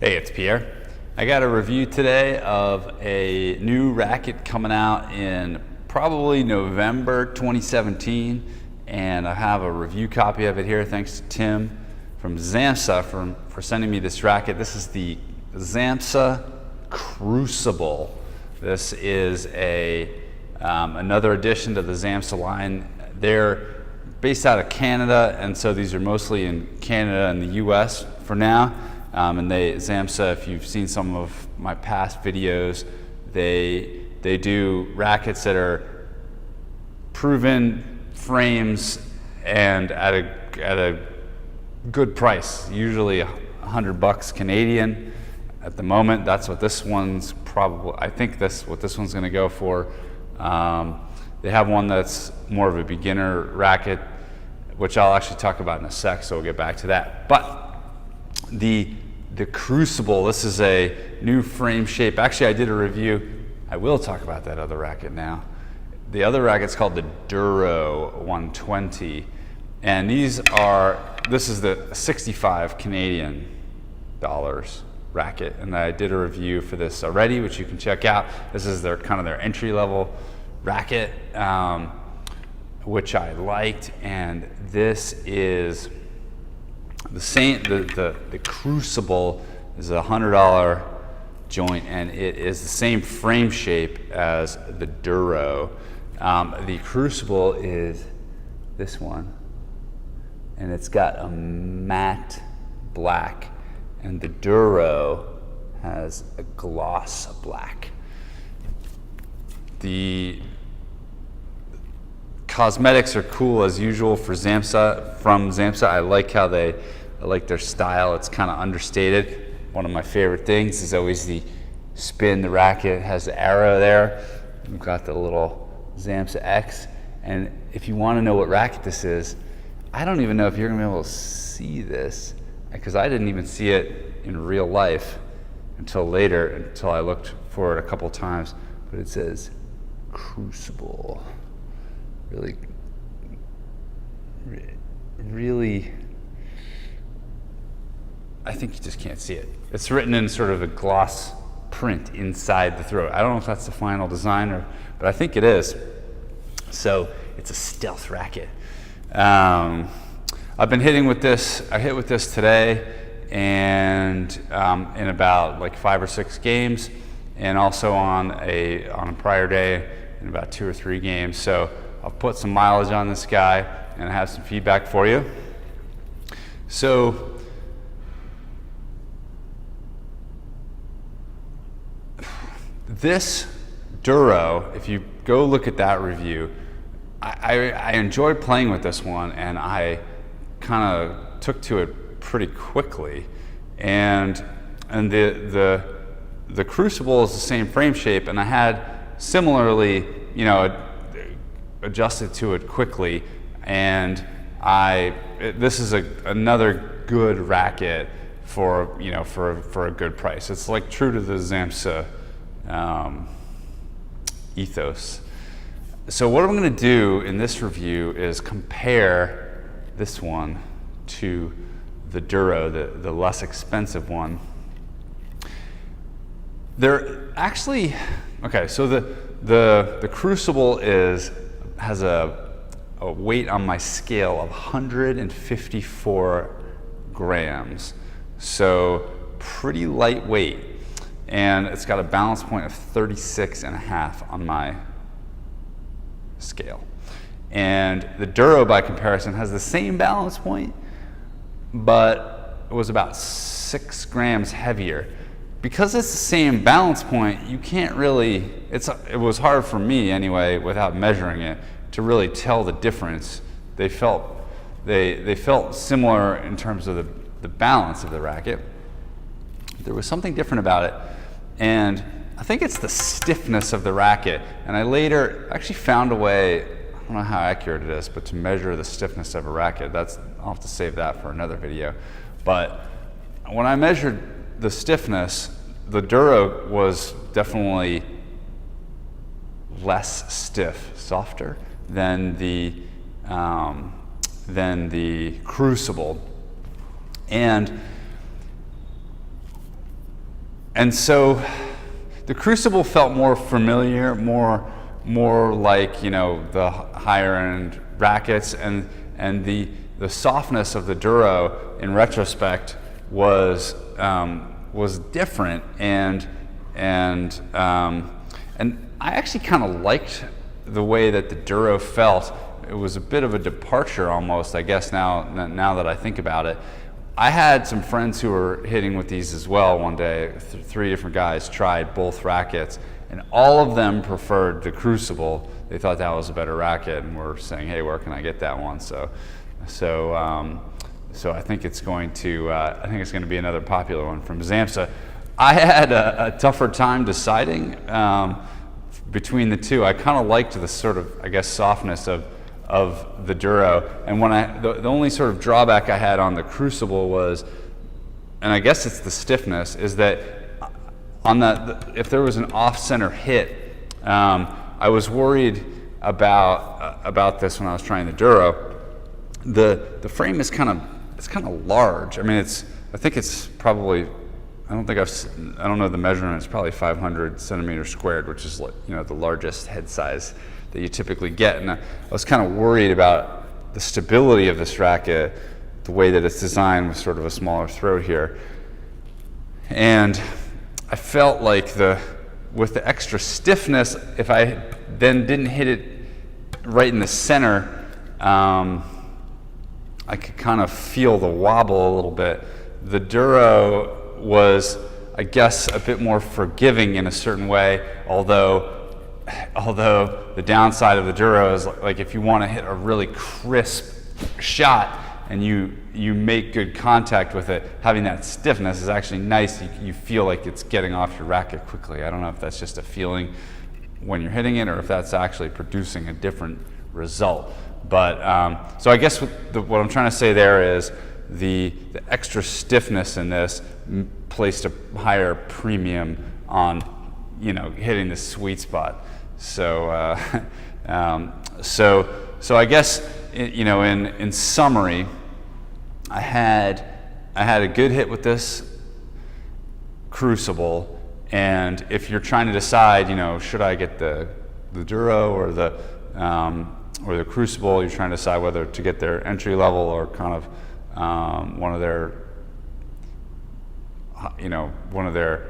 Hey, it's Pierre. I got a review today of a new racket coming out in probably November 2017, and I have a review copy of it here. Thanks to Tim from Xamsa for sending me this racket. This is the Xamsa Crucible. This is another addition to the Xamsa line. They're based out of Canada, and so these are mostly in Canada and the US for now. And Xamsa, if you've seen some of my past videos, they do rackets that are proven frames and at a good price, usually $100 Canadian. At the moment, that's what this one's probably, I think that's what this one's gonna go for. They have one that's more of a beginner racket, which I'll actually talk about in a sec, so we'll get back to that. But the Crucible, this is a new frame shape. Actually, I did a review. I will talk about that other racket now. The other racket's called the Duro 120. And this is the 65 Canadian dollars racket. And I did a review for this already, which you can check out. This is kind of their entry level racket, which I liked. And this is the same. The Crucible is a $100 joint, and it is the same frame shape as the Duro. The Crucible is this one, and it's got a matte black, and the Duro has a gloss black. The cosmetics are cool as usual from Xamsa. I like their style. It's kind of understated. One of my favorite things is always the spin. The racket has the arrow there. We've got the little Xamsa X. And if you want to know what racket this is, I don't even know if you're going to be able to see this, because I didn't even see it in real life until I looked for it a couple times. But it says Crucible. Really, I think you just can't see it. It's written in sort of a gloss print inside the throat. I don't know if that's the final design, but I think it is. So it's a stealth racket. I've been hitting with this. I hit with this today, and in about like 5 or 6 games, and also on a prior day in about 2 or 3 games. So I'll put some mileage on this guy and I have some feedback for you. So this Duro, if you go look at that review, I enjoyed playing with this one, and I kind of took to it pretty quickly. And the Crucible is the same frame shape, and I had similarly, adjusted to it quickly, and this is another good racket for a good price. It's like true to the Xamsa ethos. So what I'm going to do in this review is compare this one to the Duro, the less expensive one. They're actually okay. So the Crucible has a weight on my scale of 154 grams, so pretty lightweight, and it's got a balance point of 36.5 on my scale. And the Duro, by comparison, has the same balance point, but it was about 6 grams heavier. Because it's the same balance point, you can't really, it was hard for me anyway, without measuring it, to really tell the difference. They felt similar in terms of the balance of the racket. There was something different about it, and I think it's the stiffness of the racket. And I later actually found a way, I don't know how accurate it is, but to measure the stiffness of a racket. I'll have to save that for another video. But when I measured the stiffness, the Duro was definitely less stiff, softer than the Crucible. And and so the Crucible felt more familiar, more like, you know, the higher end rackets, and the softness of the Duro in retrospect was different, and I actually kind of liked the way that the Duro felt. It was a bit of a departure almost, I guess, now that I think about it. I had some friends who were hitting with these as well one day. 3 different guys tried both rackets, and all of them preferred the Crucible. They thought that was a better racket, and were saying, hey, where can I get that one? So I think it's going to be another popular one from Xamsa. I had a tougher time deciding between the two. I kind of liked the sort of, I guess, softness of the Duro, and when the only sort of drawback I had on the Crucible was, and I guess it's the stiffness, is that on if there was an off-center hit, I was worried about this when I was trying the Duro. The frame is kind of large. I mean, I think it's probably, I don't know the measurement. It's probably 500 centimeters squared, which is, you know, the largest head size that you typically get. And I was kind of worried about the stability of this racket, the way that it's designed with sort of a smaller throat here. And I felt like with the extra stiffness, if I then didn't hit it right in the center, I could kind of feel the wobble a little bit. The Duro was, I guess, a bit more forgiving in a certain way, although the downside of the Duro is, like, if you want to hit a really crisp shot and you make good contact with it, having that stiffness is actually nice. You feel like it's getting off your racket quickly. I don't know if that's just a feeling when you're hitting it, or if that's actually producing a different result. But so I guess what I'm trying to say there is the extra stiffness in this placed a higher premium on, you know, hitting the sweet spot. So so I guess, you know, in summary, I had a good hit with this Crucible, and if you're trying to decide, you know, should I get the Duro or the Crucible, you're trying to decide whether to get their entry level or kind of one of their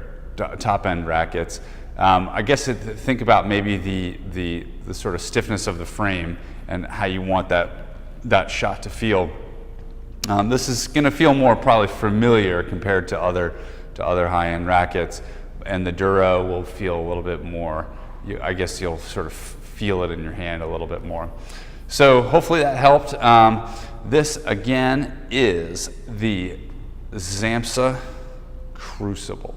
top end rackets. I guess think about maybe the sort of stiffness of the frame and how you want that shot to feel. This is going to feel more probably familiar compared to other high-end rackets, and the Duro will feel a little bit more. I guess you'll sort of feel it in your hand a little bit more. So hopefully that helped. This again is the Xamsa Crucible.